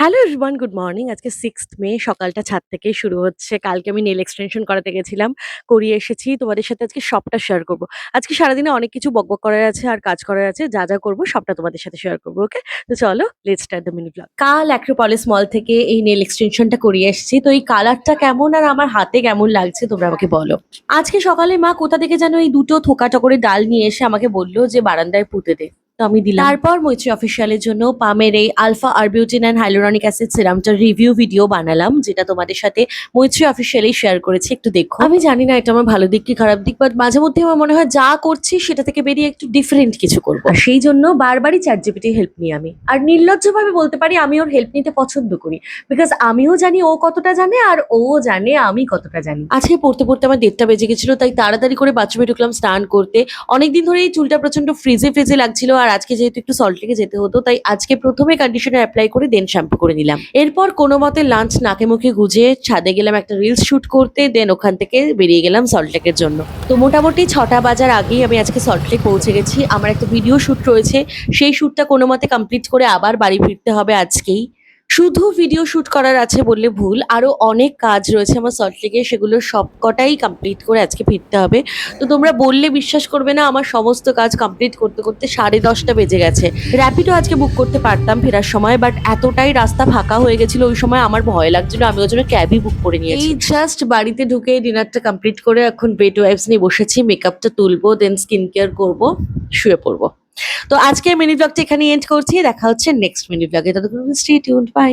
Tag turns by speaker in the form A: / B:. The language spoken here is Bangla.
A: Hello everyone, good morning. আজকে 6th মে সকালটা ছাদ থেকেই শুরু হচ্ছে। কালকে আমি নেল এক্সটেনশন করাতে গেছিলাম। করিয়ে এসেছি। তোমাদের সাথে আজকে সবটা শেয়ার করব। আজকে সারাদিনে অনেক কিছু বকবক করার আছে আর কাজ করার আছে। যা করব সবটা তোমাদের সাথে শেয়ার করব। ওকে? তো চলো let's start the mini blog. কাল অ্যাক্রোপলিস মল থেকে এই নেল এক্সটেনশনটা করিয়ে এসেছি। তো এই কালারটা কেমন আর আমার হাতে কেমন লাগছে তোমরা আমাকে বলো। আজকে সকালে মা কোথা থেকে যেন এই দুটো থোকাটা করে ডাল নিয়ে এসে আমাকে বলল যে বারান্দায় পুঁতে দে। তো আমি দিলাম। তারপর মৈত্রী অফিসিয়ালের জন্য পামের এই alpha arbutin and hyaluronic acid সিরামটার রিভিউ ভিডিও বানালাম, যেটা তোমাদের সাথে মৈত্রী অফিসিয়ালি শেয়ার করেছি। একটু দেখো। আমি জানি না এটা আমার ভালো দিক কি খারাপ দিক, বাট মাঝে মধ্যে আমার মনে হয় যা করছি সেটা থেকে বেরিয়ে একটু ডিফারেন্ট কিছু করবো। আর সেই জন্য বারবারই চ্যাট জিপিটির হেল্প নিই আমি। আর নির্লজ্জভাবে বলতে পারি আমি ওর হেল্প নিতে পছন্দ করি, বিকজ আমিও জানি ও কতটা জানে আর ও জানে আমি কতটা জানি। আজকে পড়তে পড়তে আমার 1:30 বেজে গেছিল, তাই তাড়াতাড়ি করে বাথরুমে ঢুকলাম স্নান করতে। অনেকদিন ধরে এই চুলটা প্রচন্ড ফ্রিজে ফ্রিজে লাগছিল, আর আজকে যেহেতু একটু সল্ট লেকে যেতে হতো, তাই আজকে প্রথমে কন্ডিশনার অ্যাপ্লাই করে দেন শ্যাম্পু করে নিলাম। এরপর কোনো মতে লাঞ্চ নাকে মুখে গুজে ছাদে গেলাম একটা রিলস শুট করতে, দেন ওখান থেকে বেরিয়ে গেলাম সল্ট লেকের জন্য। তো মোটামুটি 6টা বাজার আগেই আমি আজকে সল্ট লেক পৌঁছে গেছি। আমার একটা ভিডিও শুট রয়েছে, সেই শুটটা কোনো মতে কমপ্লিট করে আবার বাড়ি ফিরতে হবে আজকেই। শুধু ভিডিও শুট করার আছে বললে ভুল, আরো অনেক কাজ রয়েছে আমার সল্ট লেকে, সেগুলো সবকটাই কমপ্লিট করে আজকে ফিরতে হবে। তো তোমরা বললে বিশ্বাস করবে না, আমার সমস্ত কাজ কমপ্লিট করতে করতে 10:30 বেজে গেছে। র্যাপিডো আজকে বুক করতে পারতাম ফেরার সময়, বাট এতটাই রাস্তা ফাঁকা হয়ে গেছিল ওই সময় আমার ভয় লাগছিল, আমি ওই জন্য ক্যাবই বুক করে নিয়েছি। এই জাস্ট বাড়িতে ঢুকে ডিনারটা কমপ্লিট করে এখন বেড ওয়াইপস নিয়ে বসেছি, মেকআপটা তুলবো, দেন স্কিন কেয়ার করবো, শুয়ে পড়বো। তো আজকের মিনি ব্লগটা এখানে এন্ড করছি। দেখা হচ্ছে নেক্সট মিনি ব্লগে। ততক্ষণ স্টে টিউনড, বাই।